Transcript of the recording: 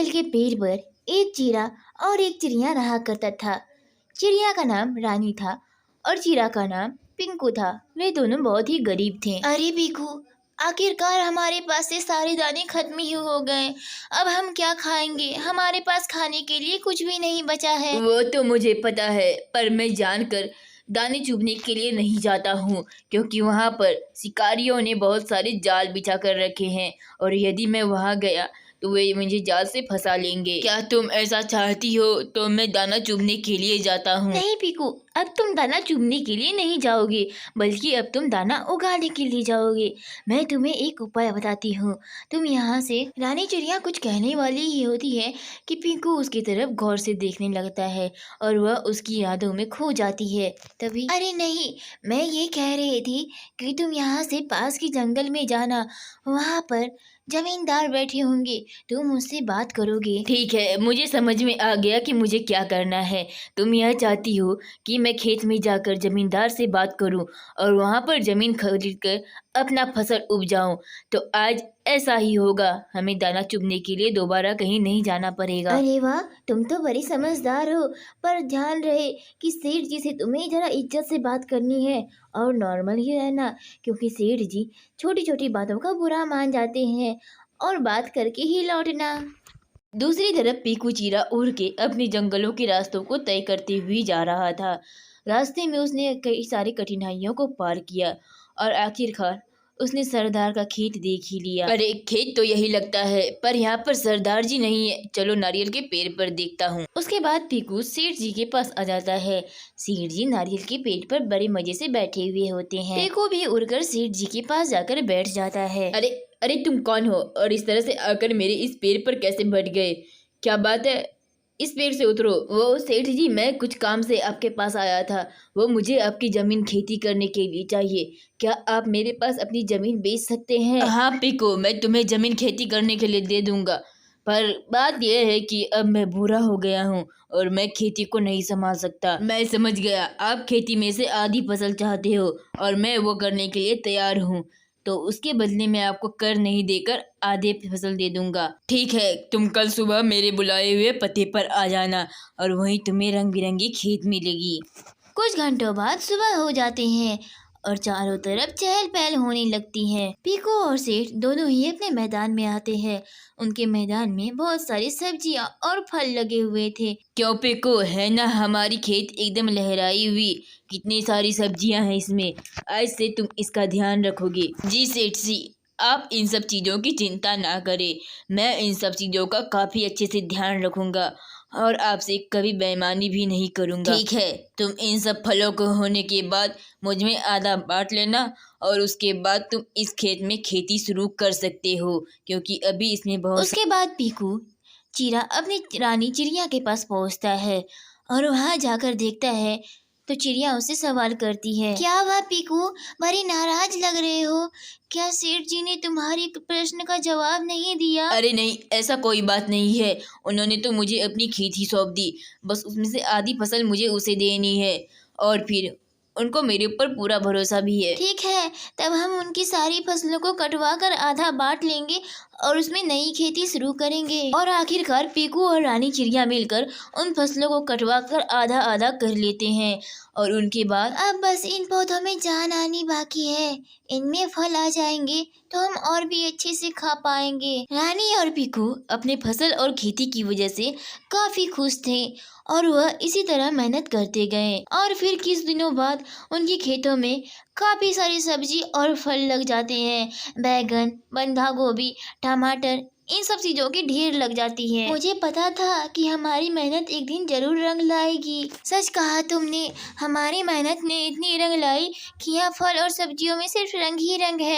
नारियल के पेड़ पर एक चिड़ा और एक चिड़िया रहा करता था। चिड़िया का नाम रानी था और चिड़ा का नाम पिंकू था। वे दोनों बहुत ही गरीब थे। अरे पिंकू, आखिरकार हमारे पास से सारे दाने खत्म ही हो गए। अब हम क्या खाएंगे? हमारे पास खाने के लिए कुछ भी नहीं बचा है। वो तो मुझे पता है, पर मैं जानकर दाने चुभने के लिए नहीं जाता हूँ, क्योंकि वहाँ पर शिकारियों ने बहुत सारे जाल बिछा कर रखे हैं और यदि मैं वहाँ गया तो वे मुझे जाल से फंसा लेंगे। क्या तुम ऐसा चाहती हो? तो मैं दाना चुभने के लिए जाता हूँ। नहीं पिंकू, अब तुम दाना चुभने के लिए नहीं जाओगे, बल्कि अब तुम दाना उगाने के लिए जाओगे। मैं तुम्हें एक उपाय बताती हूँ। तुम यहाँ से, रानी चिड़िया कुछ कहने वाली ही होती है कि पिंकू उसकी तरफ गौर से देखने लगता है और वह उसकी यादों में खो जाती है। तभी अरे नहीं, मैं ये कह रही थी कि तुम यहाँ से पास के जंगल में जाना। वहाँ पर जमींदार बैठे होंगे, तुम उससे बात करोगे। ठीक है, मुझे समझ में आ गया कि मुझे क्या करना है। तुम यह चाहती हो कि मैं खेत में जाकर जमींदार से बात करूं और वहां पर जमीन खरीद कर अपना फसल उपजाऊं। तो आज ऐसा ही होगा। हमें दाना चुगने के लिए दोबारा कहीं नहीं जाना पड़ेगा। अरे वाह, तुम तो बड़ी समझदार हो। पर ध्यान रहे कि सेठ जी से तुम्हें जरा इज्जत से बात करनी है और नॉर्मल ही रहना, क्योंकि सेठ जी छोटी छोटी बातों का बुरा मान जाते हैं। और बात करके ही लौटना। दूसरी तरफ पीकू चिड़ा उड़ के अपने जंगलों के रास्तों को तय करते हुए जा रहा था। रास्ते में उसने कई सारी कठिनाइयों को पार किया और आखिरकार उसने सरदार का खेत देख ही लिया। अरे खेत तो यही लगता है, पर यहाँ पर सरदार जी नहीं है। चलो नारियल के पेड़ पर देखता हूँ। उसके बाद पीकू सेठ जी के पास आ जाता है। सेठ जी नारियल के पेड़ पर बड़े मजे से बैठे हुए होते हैं। पीकू भी उड़कर सेठ जी के पास जाकर बैठ जाता है। अरे अरे, तुम कौन हो और इस तरह से आकर मेरे इस पेड़ पर कैसे बैठ गए? क्या बात है? इस पेड़ से उतरो। वो सेठ जी, मैं कुछ काम से आपके पास आया था। वो मुझे आपकी जमीन खेती करने के लिए चाहिए। क्या आप मेरे पास अपनी जमीन बेच सकते हैं? हाँ पीकू, मैं तुम्हें जमीन खेती करने के लिए दे दूंगा, पर बात यह है कि अब मैं बूढ़ा हो गया हूँ और मैं खेती को नहीं संभाल सकता। मैं समझ गया, आप खेती में से आधी फसल चाहते हो और मैं वो करने के लिए तैयार हूँ। तो उसके बदले में आपको कर नहीं देकर आधे फसल दे दूंगा। ठीक है, तुम कल सुबह मेरे बुलाए हुए पते पर आ जाना और वहीं तुम्हें रंग बिरंगी खेत मिलेगी। कुछ घंटों बाद सुबह हो जाते हैं और चारों तरफ चहल पहल होने लगती है। पीकू और सेठ दोनों ही अपने मैदान में आते हैं। उनके मैदान में बहुत सारी सब्जियां और फल लगे हुए थे। क्यों पीकू, है ना हमारी खेत एकदम लहराई हुई? कितनी सारी सब्जियां हैं इसमें। आज से तुम इसका ध्यान रखोगे। जी सेठ जी, आप इन सब चीज़ों की चिंता ना करें। मैं इन सब चीज़ों का काफ़ी अच्छे से ध्यान रखूंगा और आपसे कभी बेईमानी भी नहीं करूंगा। ठीक है, तुम इन सब फलों को होने के बाद मुझ में आधा बांट लेना और उसके बाद तुम इस खेत में खेती शुरू कर सकते हो, क्योंकि अभी इसमें बहुत। उसके बाद पीकू चिड़ा अपनी रानी चिड़िया के पास पहुंचता है और वहां जाकर देखता है तो चिड़िया उससे सवाल करती है, क्या हुआ पीकू, बड़ी नाराज लग रहे हो? क्या सेठ जी ने तुम्हारे प्रश्न का जवाब नहीं दिया? अरे नहीं, ऐसा कोई बात नहीं है। उन्होंने तो मुझे अपनी खेत ही सौंप दी, बस उसमें से आधी फसल मुझे उसे देनी है और फिर उनको मेरे ऊपर पूरा भरोसा भी है। ठीक है, तब हम उनकी सारी फसलों को कटवा कर आधा बांट लेंगे और उसमें नई खेती शुरू करेंगे। और आखिरकार पीकू और रानी चिड़िया मिलकर उन फसलों को कटवा कर आधा आधा कर लेते हैं और उनके बाद अब बस इन पौधों में जान आनी बाकी है। इनमें फल आ जाएंगे तो हम और भी अच्छे से खा पाएंगे। रानी और पीकू अपने फसल और खेती की वजह से काफी खुश थे और वह इसी तरह मेहनत करते गए। और फिर कुछ दिनों बाद उनके खेतों में काफी सारी सब्जी और फल लग जाते हैं। बैगन, बंधा गोभी, टमाटर, इन सब चीजों की ढेर लग जाती है। मुझे पता था कि हमारी मेहनत एक दिन जरूर रंग लाएगी। सच कहा तुमने, हमारी मेहनत ने इतनी रंग लाई कि यहाँ फल और सब्जियों में सिर्फ रंग ही रंग है।